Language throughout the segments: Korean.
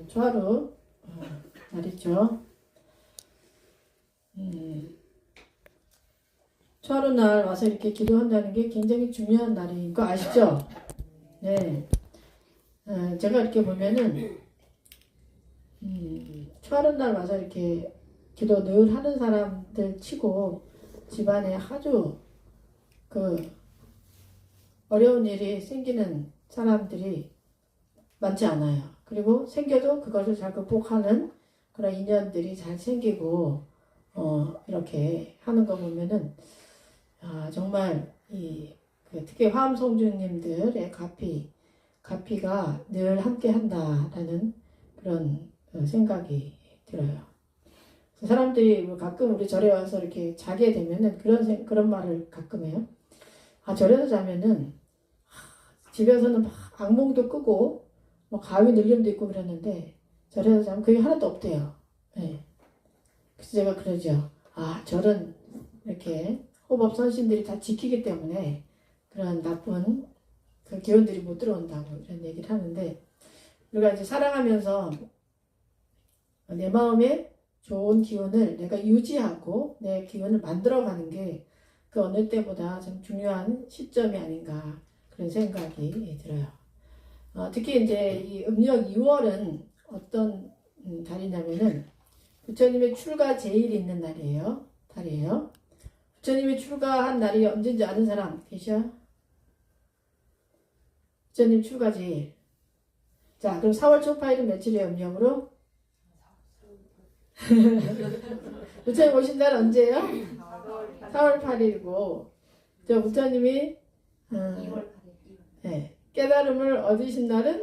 초하루 날이죠. 초하루 날 와서 이렇게 기도한다는 게 굉장히 중요한 날인 거 아시죠? 네. 제가 이렇게 보면은 초하루 날 와서 이렇게 기도 늘 하는 사람들 치고 집안에 아주 어려운 일이 생기는 사람들이 많지 않아요. 그리고 생겨도 그것을 잘 극복하는 그런 인연들이 잘 생기고 이렇게 하는 거 보면은 정말 특히 화엄성주님들의 가피가 늘 함께 한다라는 그런 생각이 들어요. 사람들이 가끔 우리 절에 와서 이렇게 자게 되면은 그런 말을 가끔 해요. 절에서 자면은 집에서는 막 악몽도 꾸고 뭐 가위 눌림도 있고 그랬는데 절에서 자면 그게 하나도 없대요. 네. 그래서 제가 그러죠. 절은 이렇게 호법 선신들이 다 지키기 때문에 그런 나쁜 그 기운들이 못 들어온다고 이런 얘기를 하는데, 우리가 이제 살아가면서 내 마음에 좋은 기운을 내가 유지하고 내 기운을 만들어가는 게 그 어느 때보다 좀 중요한 시점이 아닌가 그런 생각이 들어요. 특히 이제 이 음력 2월은 어떤 달이냐면은 부처님의 출가 제일이 있는 달이에요. 부처님이 출가한 날이 언제인지 아는 사람 계셔? 부처님 출가 제일. 자, 그럼 4월 초파일은 며칠이에요, 음력으로? 부처님 오신 날 언제예요? 4월 8일이고, 저 부처님이 네, 깨달음을 얻으신 날은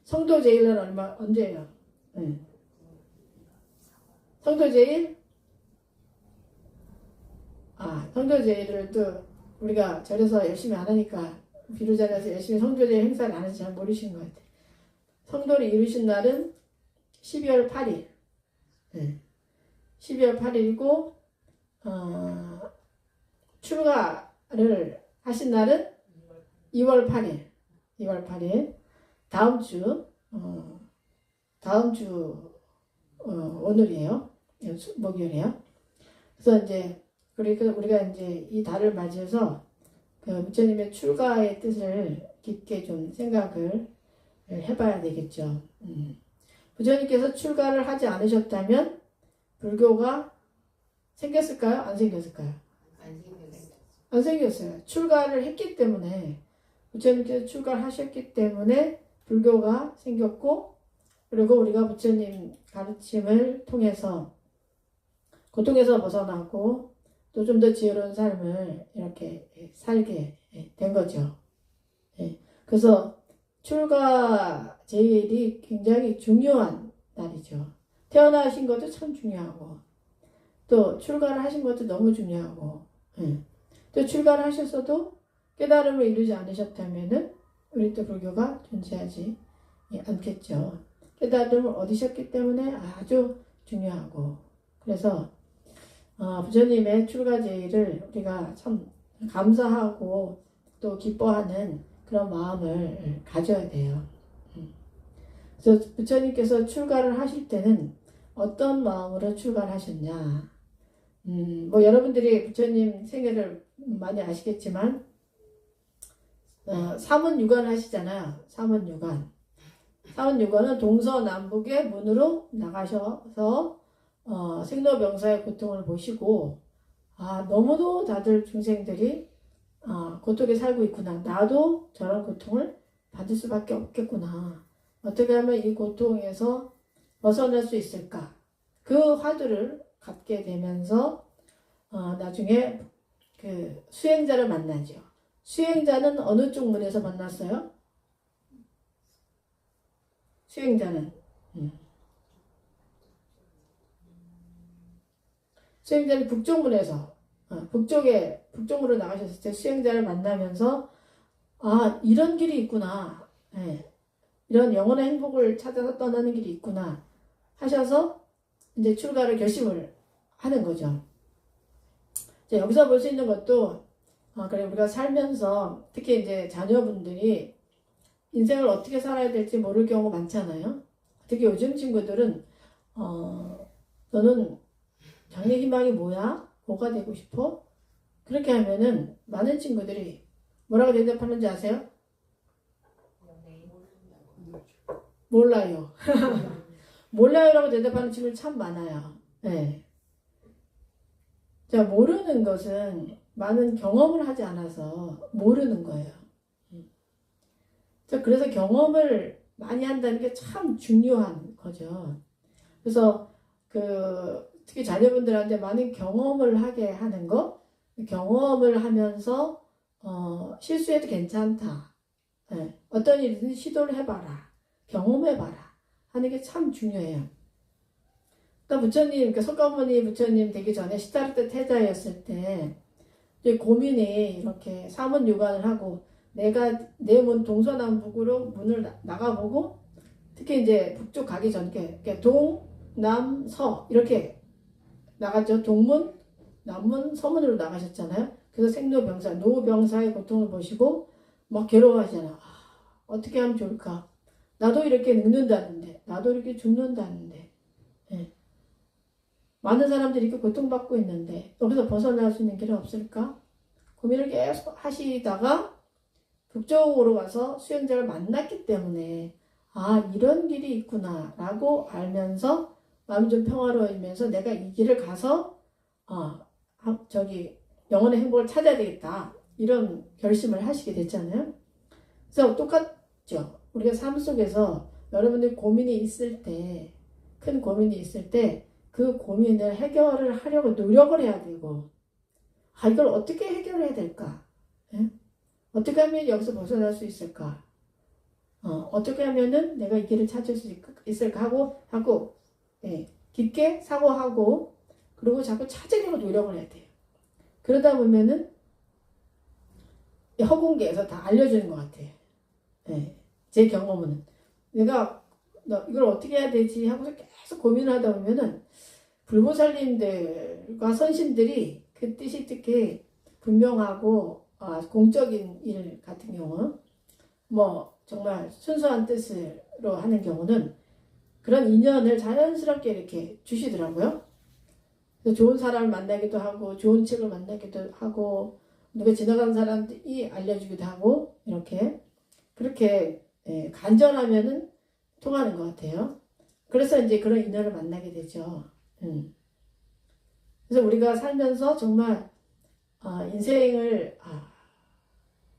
성도 제일은 언제예요? 성도 제일? 성도 제일을 또 우리가 절에서 열심히 안 하니까 비루자리에서 열심히 성도 제일 행사를 안 해서 잘 모르시는 것 같아요. 성도를 이루신 날은 12월 8일. 12월 8일이고, 출가를 하신 날은 2월 8일. 2월 8일. 다음 주, 오늘이에요. 목요일이에요. 그래서 이제, 우리가 이제 이 달을 맞이해서 그 부처님의 출가의 뜻을 깊게 좀 생각을 해봐야 되겠죠. 부처님께서 출가를 하지 않으셨다면 불교가 생겼을까요? 안 생겼을까요? 안 생겼어요. 출가를 했기 때문에, 부처님께서 출가를 하셨기 때문에 불교가 생겼고, 그리고 우리가 부처님 가르침을 통해서 고통에서 벗어나고 또 좀 더 지혜로운 삶을 이렇게 살게 된 거죠. 그래서 출가 제일이 굉장히 중요한 날이죠. 태어나신 것도 참 중요하고, 또 출가를 하신 것도 너무 중요하고, 또 출가를 하셨어도 깨달음을 이루지 않으셨다면은 우리 또 불교가 존재하지 않겠죠. 깨달음을 얻으셨기 때문에 아주 중요하고, 그래서 부처님의 출가 제일을 우리가 참 감사하고 또 기뻐하는 그런 마음을 가져야 돼요. 그래서 부처님께서 출가를 하실 때는 어떤 마음으로 출가를 하셨냐? 뭐 여러분들이 부처님 생애를 많이 아시겠지만, 사문유관 하시잖아요. 사문유관은 동서남북의 문으로 나가셔서 생로병사의 고통을 보시고, 너무도 다들 중생들이 고통에 살고 있구나. 나도 저런 고통을 받을 수밖에 없겠구나. 어떻게 하면 이 고통에서 벗어날 수 있을까? 그 화두를 갖게 되면서 나중에 그 수행자를 만나죠. 수행자는 어느 쪽 문에서 만났어요? 수행자는 북쪽 문에서 북쪽으로 나가셨을 때 수행자를 만나면서 이런 길이 있구나. 이런 영원한 행복을 찾아서 떠나는 길이 있구나 하셔서 이제 출가를 결심을 하는 거죠. 여기서 볼 수 있는 것도, 그래 우리가 살면서 특히 이제 자녀분들이 인생을 어떻게 살아야 될지 모를 경우가 많잖아요. 특히 요즘 친구들은 너는 장래 희망이 뭐야? 뭐가 되고 싶어? 그렇게 하면은 많은 친구들이 뭐라고 대답하는지 아세요? 몰라요. 몰라요라고 대답하는 친구들 참 많아요. 네. 자, 모르는 것은 많은 경험을 하지 않아서 모르는 거예요. 자, 그래서 경험을 많이 한다는 게 참 중요한 거죠. 그래서 특히 자녀분들한테 많은 경험을 하게 하는 거, 경험을 하면서 실수해도 괜찮다. 네. 어떤 일이든 시도를 해봐라. 경험해봐라. 하는 게 참 중요해요. 그러니까 부처님, 석가모니 부처님 되기 전에 시다르타 태자였을 때 고민이 이렇게 사문유관을 하고 내가 내 문 동서남북으로 문을 나가보고 특히 이제 북쪽 가기 전에 동, 남, 서 이렇게 나갔죠. 동문, 남문, 서문으로 나가셨잖아요. 그래서 생로병사, 노병사의 고통을 보시고 막 괴로워하잖아. 어떻게 하면 좋을까? 나도 이렇게 늙는다는데, 나도 이렇게 죽는다는데, 예. 많은 사람들이 이렇게 고통받고 있는데 여기서 벗어날 수 있는 길은 없을까? 고민을 계속 하시다가 북쪽으로 가서 수행자를 만났기 때문에 이런 길이 있구나 라고 알면서 마음이 좀 평화로워지면서 내가 이 길을 가서 영혼의 행복을 찾아야 되겠다 이런 결심을 하시게 됐잖아요. 그래서 똑같죠. 우리가 삶 속에서 여러분들 고민이 있을 때, 큰 고민이 있을 때 그 고민을 해결을 하려고 노력을 해야 되고 이걸 어떻게 해결해야 될까? 예? 어떻게 하면 여기서 벗어날 수 있을까? 어떻게 하면은 내가 이 길을 찾을 수 있을까 하고 자꾸 깊게 사고하고 그리고 자꾸 찾으려고 노력을 해야 돼요. 그러다 보면은 허공계에서 다 알려주는 것 같아요. 제 경험은 내가 이걸 어떻게 해야 되지 하고서 계속 고민을 하다 보면은 불보살님들과 선신들이 그 뜻이 특히 분명하고 공적인 일 같은 경우 정말 순수한 뜻으로 하는 경우는 그런 인연을 자연스럽게 이렇게 주시더라고요. 그래서 좋은 사람을 만나기도 하고 좋은 책을 만나기도 하고 누가 지나간 사람들이 알려주기도 하고 이렇게 그렇게 간절하면은 통하는 것 같아요. 그래서 이제 그런 인연을 만나게 되죠. 그래서 우리가 살면서 정말 인생을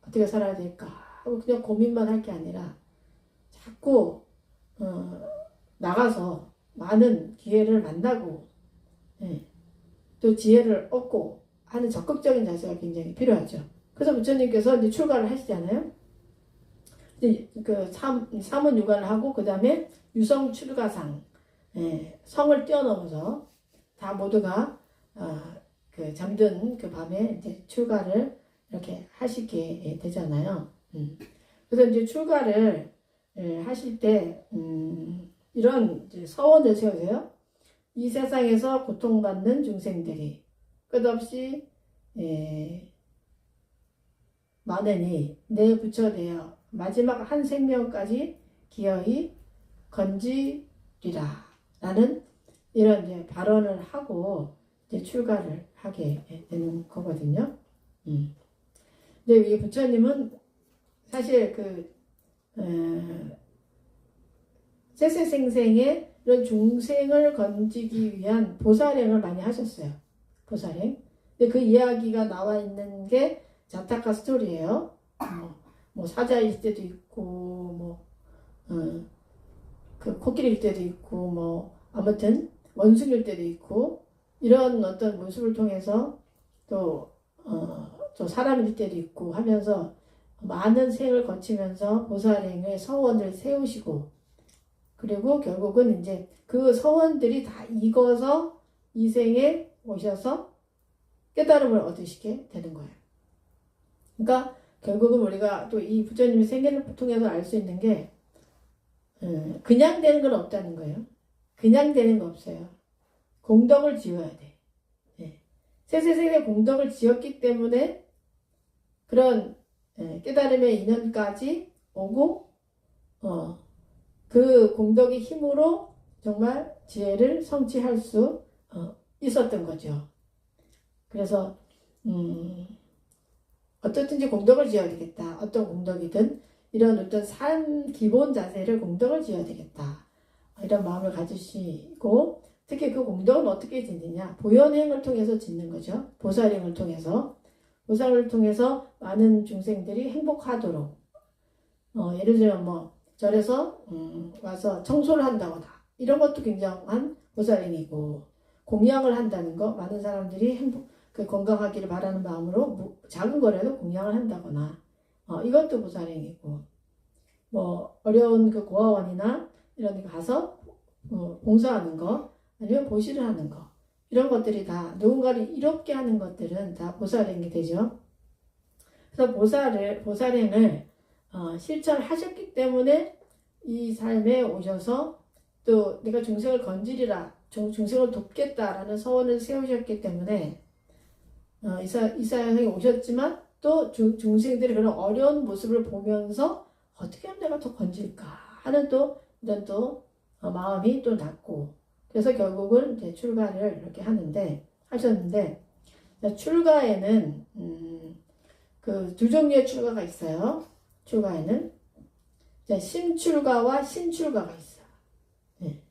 어떻게 살아야 될까 하고 그냥 고민만 할 게 아니라 자꾸 나가서 많은 기회를 만나고 또 지혜를 얻고 하는 적극적인 자세가 굉장히 필요하죠. 그래서 부처님께서 이제 출가를 하시잖아요. 이제 사문 유관을 하고 그 다음에 유성 출가상 성을 뛰어넘어서 다 모두가 잠든 그 밤에 이제 출가를 이렇게 하시게 되잖아요. 그래서 이제 출가를 하실 때 이런 이제 서원을 세우세요. 이 세상에서 고통받는 중생들이 끝없이 많으니 내 부처되어 마지막 한 생명까지 기어이 건지리라 라는 이런 이제 발언을 하고 이제 출가를 하게 되는 거거든요. 근데 이 부처님은 사실 세세생생의 이런 중생을 건지기 위한 보살행을 많이 하셨어요. 보살행. 근데 그 이야기가 나와 있는 게 자타카 스토리예요. 사자일 때도 있고 그 코끼리일 때도 있고 아무튼 원숭이일 때도 있고 이런 어떤 모습을 통해서 또 사람일 때도 있고 하면서 많은 생을 거치면서 보살행의 서원을 세우시고 그리고 결국은 이제 그 서원들이 다 익어서 이 생에 오셔서 깨달음을 얻으시게 되는 거예요. 그러니까 결국은 우리가 또 이 부처님의 생애를 통해서 알 수 있는 게 그냥 되는 건 없다는 거예요. 그냥 되는 거 없어요. 공덕을 지어야 돼. 세세세세 공덕을 지었기 때문에 그런 깨달음의 인연까지 오고 그 공덕의 힘으로 정말 지혜를 성취할 수 있었던 거죠. 그래서 어떻든지 공덕을 지어야 되겠다. 어떤 공덕이든 이런 어떤 삶 기본 자세를 공덕을 지어야 되겠다. 이런 마음을 가지시고 특히 그 공덕은 어떻게 짓느냐. 보현행을 통해서 짓는 거죠. 보살행을 통해서. 보살을 통해서 많은 중생들이 행복하도록 예를 들면 뭐 절에서 와서 청소를 한다거나 이런 것도 굉장한 보살행이고 공양을 한다는 거 많은 사람들이 건강하기를 바라는 마음으로 작은 거라도 공양을 한다거나 이것도 보살행이고 뭐 어려운 그 고아원이나 이런 데 가서 봉사하는 거 아니면 보시를 하는 거 이런 것들이 다 누군가를 이롭게 하는 것들은 다 보살행이 되죠. 그래서 보살행을 실천하셨기 때문에 이 삶에 오셔서 또 내가 중생을 건지리라 중생을 돕겠다라는 서원을 세우셨기 때문에 이사야에 오셨지만 또 중생들의 그런 어려운 모습을 보면서 어떻게 하면 내가 더 건질까 하는 또 이런 또 마음이 또 났고 그래서 결국은 이제 출가를 이렇게 하셨는데 출가에는 그 두 종류의 출가가 있어요. 출가에는 심출가와 신출가가 있어요. 네.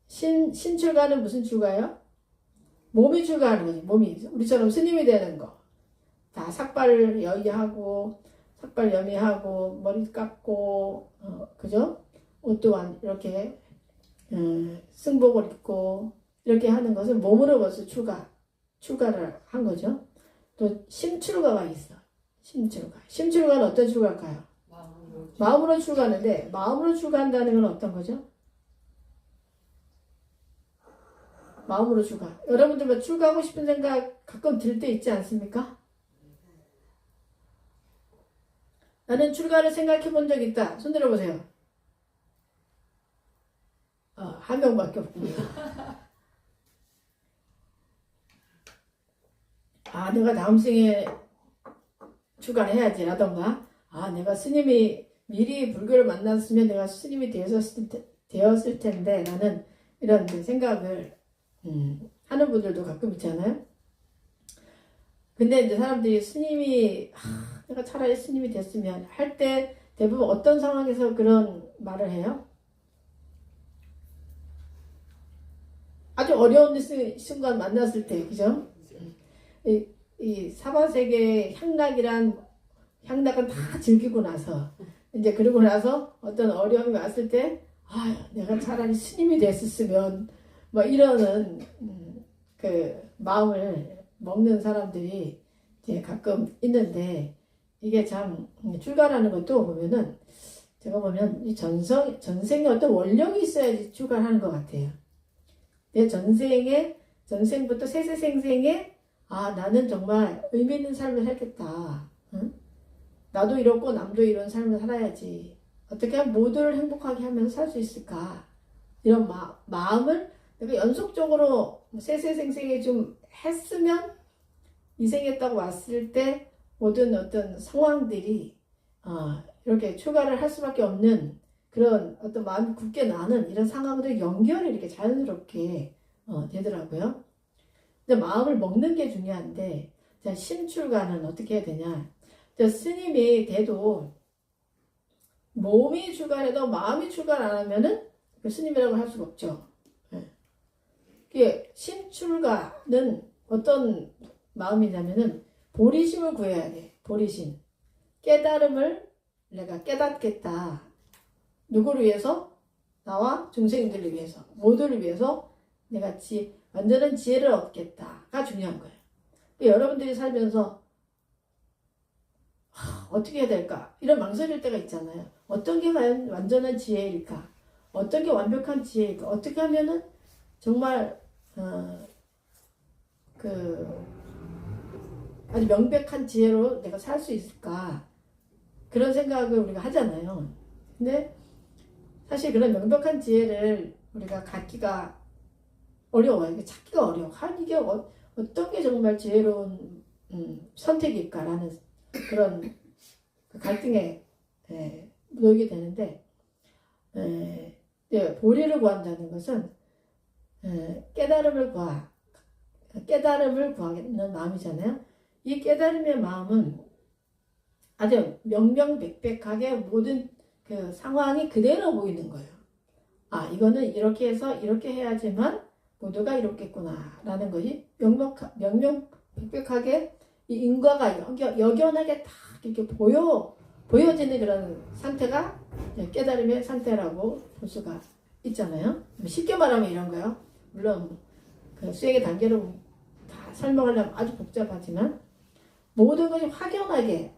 신출가는 무슨 출가예요? 몸이 출가하는 거지. 몸이 우리처럼 스님이 되는 거. 다 삭발 여의하고 삭발 염의하고 머리 깎고 그죠? 옷도 이렇게 승복을 입고 이렇게 하는 것은 몸으로 벌써 출가를 한 거죠. 또 심출가가 있어. 심출가는 어떤 출가일까요? 마음으로 출가하는데 마음으로 출가한다는 건 어떤 거죠? 마음으로 출가. 여러분들 뭐 출가하고 싶은 생각 가끔 들 때 있지 않습니까? 나는 출가를 생각해 본 적 있다. 손 들어보세요. 한 명밖에 없군요. 내가 다음 생에 출가를 해야지 라던가 내가 스님이 미리 불교를 만났으면 내가 스님이 되었을 텐데 나는 이런 생각을 하는 분들도 가끔 있잖아요. 근데 이제 사람들이 스님이 내가 차라리 스님이 됐으면 할 때 대부분 어떤 상황에서 그런 말을 해요? 아주 어려운 순간 만났을 때, 그죠? 이 사바세계의 향락은 다 즐기고 나서 이제 그러고 나서 어떤 어려움이 왔을 때 내가 차라리 스님이 됐었으면 뭐 이러는 그 마음을 먹는 사람들이 이제 가끔 있는데 이게 참 출가라는 것도 보면은 제가 보면 이 전생에 어떤 원령이 있어야지 출가를 하는 것 같아요. 내 전생부터 세세생생에 나는 정말 의미 있는 삶을 살겠다. 응? 나도 이렇고 남도 이런 삶을 살아야지. 어떻게 하면 모두를 행복하게 하면서 살 수 있을까? 이런 마음을 내가 연속적으로 세세생생에 좀 했으면 이 생에 딱 왔을 때 모든 어떤 상황들이 이렇게 출가를 할 수밖에 없는 그런 어떤 마음이 굳게 나는 이런 상황들 연결이 이렇게 자연스럽게 되더라고요. 근데 마음을 먹는 게 중요한데 심출가는 어떻게 해야 되냐? 스님이 돼도 몸이 출가해도 마음이 출가를 안 하면은 스님이라고 할 수가 없죠. 심출가는 어떤 마음이냐면은 보리심을 구해야 돼. 보리심. 깨달음을 내가 깨닫겠다. 누구를 위해서? 나와 중생들을 위해서. 모두를 위해서 내가 완전한 지혜를 얻겠다가 중요한 거예요. 여러분들이 살면서 어떻게 해야 될까? 이런 망설일 때가 있잖아요. 어떤 게 과연 완전한 지혜일까? 어떤 게 완벽한 지혜일까? 어떻게 하면은 정말 아주 명백한 지혜로 내가 살 수 있을까? 그런 생각을 우리가 하잖아요. 근데 사실 그런 명백한 지혜를 우리가 갖기가 어려워요. 찾기가 어려워. 이게 어떤 게 정말 지혜로운 선택일까라는 그런 갈등에 놓이게 되는데, 보리를 구한다는 것은 깨달음을 구하는 마음이잖아요. 이 깨달음의 마음은 아주 명명백백하게 모든 그 상황이 그대로 보이는 거예요. 아, 이거는 이렇게 해서 이렇게 해야지만 모두가 이렇겠구나 라는 것이 명명백백하게 이 인과가 역연하게 다 이렇게 보여지는 그런 상태가 깨달음의 상태라고 볼 수가 있잖아요. 쉽게 말하면 이런 거요. 물론 그 수행의 단계로 다 설명하려면 아주 복잡하지만 모든 것이 확연하게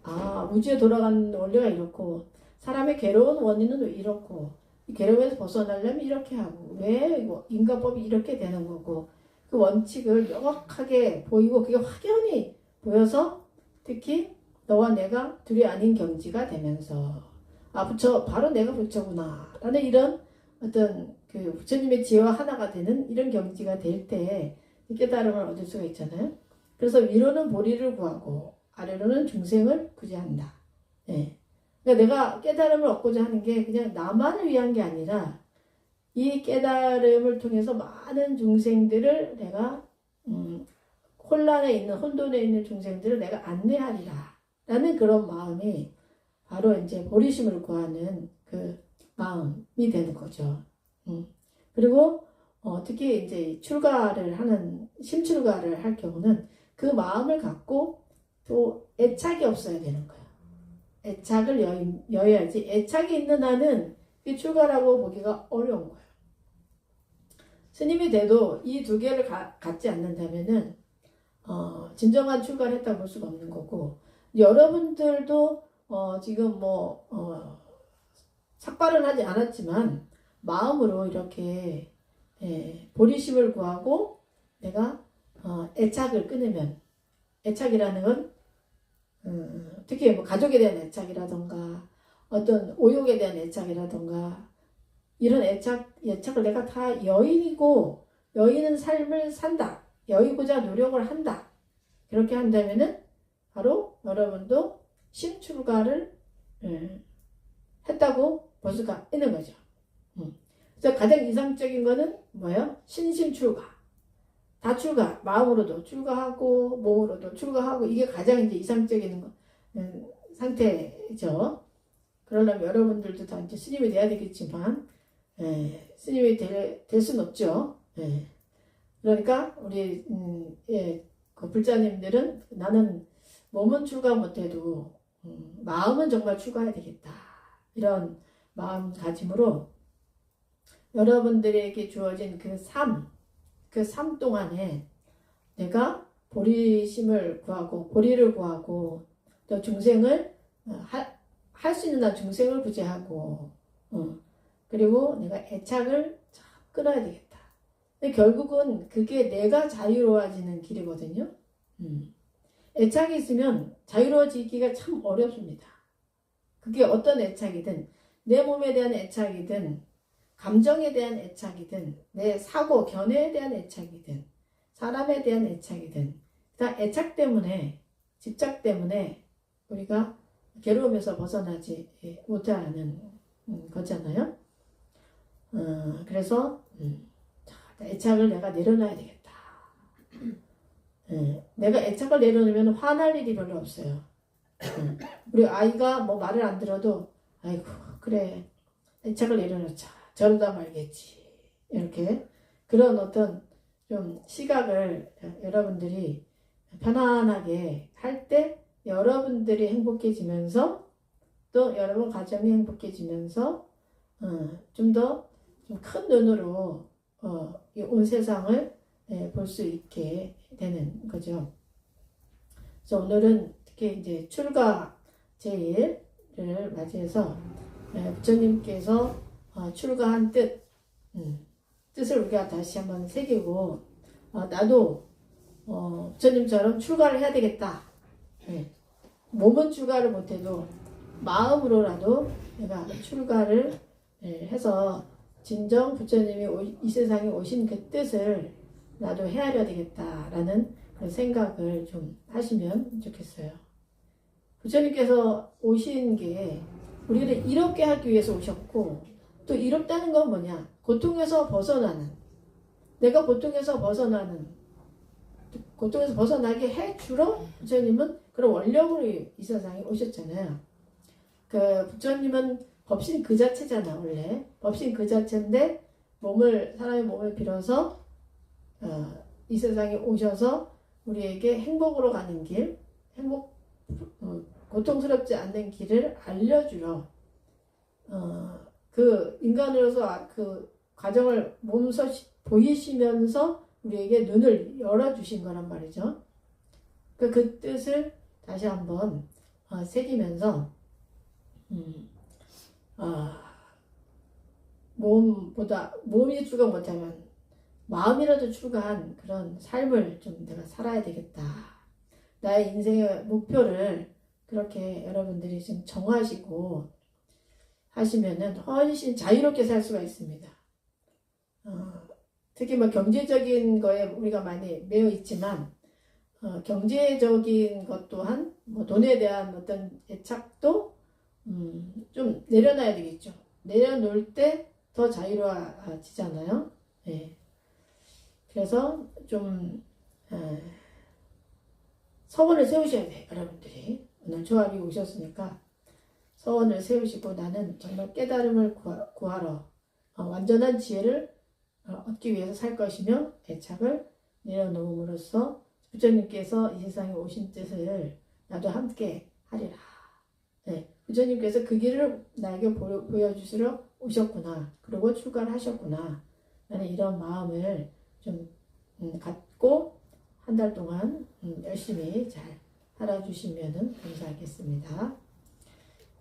우주에 돌아가는 원리가 이렇고 사람의 괴로운 원인은 왜 이렇고 이 괴로움에서 벗어나려면 이렇게 하고 왜 인과법이 이렇게 되는 거고 그 원칙을 명확하게 보이고 그게 확연히 보여서 특히 너와 내가 둘이 아닌 경지가 되면서 바로 내가 부처구나 라는 이런 어떤 그 부처님의 지혜와 하나가 되는 이런 경지가 될 때 깨달음을 얻을 수가 있잖아요. 그래서 위로는 보리를 구하고 아래로는 중생을 구제한다. 네. 그러니까 내가 깨달음을 얻고자 하는 게 그냥 나만을 위한 게 아니라 이 깨달음을 통해서 많은 중생들을 내가 혼란에 있는 혼돈에 있는 중생들을 내가 안내하리라 라는 그런 마음이 바로 이제 보리심을 구하는 그 마음이 되는 거죠. 그리고 특히 이제 심출가를 할 경우는 그 마음을 갖고 또 애착이 없어야 되는 거예요. 애착을 여야지 애착이 있는 한은 이 출가라고 보기가 어려운 거예요. 스님이 돼도 이 두 개를 갖지 않는다면은 진정한 출가를 했다고 볼 수가 없는 거고 여러분들도 지금 삭발은 하지 않았지만 마음으로 이렇게 보리심을 구하고 내가 애착을 끊으면 애착이라는 건 특히 가족에 대한 애착이라던가 어떤 오욕에 대한 애착이라던가 이런 애착을 내가 다 여인이고 여인은 삶을 산다. 여의고자 노력을 한다. 그렇게 한다면은 바로 여러분도 심출가를 했다고 볼 수가 있는 거죠. 그래서 가장 이상적인 거는 뭐예요? 신심출가. 다 출가. 마음으로도 출가하고 몸으로도 출가하고 이게 가장 이제 이상적인 상태죠. 그러려면 여러분들도 다 이제 스님이 돼야 되겠지만 스님이 될 수는 없죠. 그러니까 우리 그 불자님들은 나는 몸은 출가 못해도 마음은 정말 출가해야 되겠다. 이런 마음가짐으로 여러분들에게 주어진 그 삶 동안에 내가 보리심을 구하고 보리를 구하고 또 중생을 할 수 있는 한 중생을 구제하고 그리고 내가 애착을 끊어야 되겠다. 근데 결국은 그게 내가 자유로워지는 길이거든요. 애착이 있으면 자유로워지기가 참 어렵습니다. 그게 어떤 애착이든 내 몸에 대한 애착이든 감정에 대한 애착이든 내 사고 견해에 대한 애착이든 사람에 대한 애착이든 다 애착 때문에 집착 때문에 우리가 괴로움에서 벗어나지 못하는 거잖아요. 그래서 애착을 내가 내려놔야 되겠다. 내가 애착을 내려놓으면 화날 일이 별로 없어요. 우리 아이가 뭐 말을 안 들어도 아이고 그래 애착을 내려놓자. 저러다 말겠지. 이렇게 그런 어떤 좀 시각을 여러분들이 편안하게 할 때 여러분들이 행복해지면서 또 여러분 가정이 행복해지면서 좀 더 좀 큰 눈으로 온 세상을 볼 수 있게 되는 거죠. 그래서 오늘은 특히 이제 출가 제일을 맞이해서 부처님께서 출가한 뜻을 우리가 다시 한번 새기고 나도 부처님처럼 출가를 해야 되겠다. 몸은 출가를 못해도 마음으로라도 내가 출가를 해서 진정 부처님이 이 세상에 오신 그 뜻을 나도 헤아려야 되겠다라는 그런 생각을 좀 하시면 좋겠어요. 부처님께서 오신 게 우리를 이롭게 하기 위해서 오셨고, 또 이롭다는 건 뭐냐? 고통에서 벗어나는, 내가 고통에서 벗어나게 해주러 부처님은 그런 원력으로 이 세상에 오셨잖아요. 그 부처님은 법신 그 자체잖아, 원래. 법신 그 자체인데 사람의 몸을 빌어서 이 세상에 오셔서 우리에게 행복으로 가는 길, 고통스럽지 않는 길을 알려주러 그 인간으로서 그 과정을 몸소 보이시면서 우리에게 눈을 열어주신 거란 말이죠. 그 뜻을 다시 한번 새기면서 몸이 출가 못하면 마음이라도 출가한 그런 삶을 좀 내가 살아야 되겠다. 나의 인생의 목표를 그렇게 여러분들이 좀 정하시고 하시면은 훨씬 자유롭게 살 수가 있습니다. 특히 뭐 경제적인 거에 우리가 많이 매여 있지만 경제적인 것 또한 뭐 돈에 대한 어떤 애착도 좀 내려놔야 되겠죠. 내려놓을 때 더 자유로워지잖아요. 네. 그래서 좀 서원을 세우셔야 돼요, 여러분들이. 오늘 조합이 오셨으니까 서원을 세우시고 나는 정말 깨달음을 구하러 완전한 지혜를 얻기 위해서 살 것이며 애착을 내려놓음으로써 부처님께서 이 세상에 오신 뜻을 나도 함께 하리라. 네, 부처님께서 그 길을 나에게 보여주시러 오셨구나. 그리고 출가를 하셨구나. 나는 이런 마음을 좀 갖고 한 달 동안 열심히 잘 살아주시면 감사하겠습니다.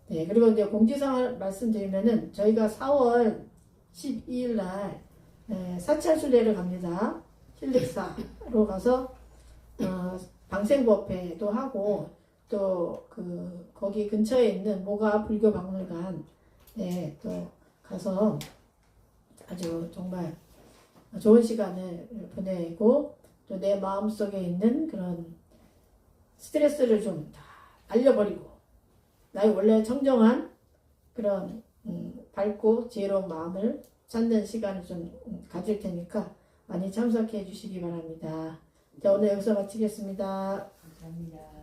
네, 그리고 이제 공지사항을 말씀드리면은 저희가 4월 12일 날 사찰순례를 갑니다. 실릭사로 가서 방생법회도 하고 또 거기 근처에 있는 모가 불교박물관에 또 가서 아주 정말 좋은 시간을 보내고 또 내 마음속에 있는 그런 스트레스를 좀 다 날려버리고 나의 원래 청정한 그런 밝고 지혜로운 마음을 찾는 시간을 좀 가질 테니까 많이 참석해 주시기 바랍니다. 자, 오늘 여기서 마치겠습니다. 감사합니다.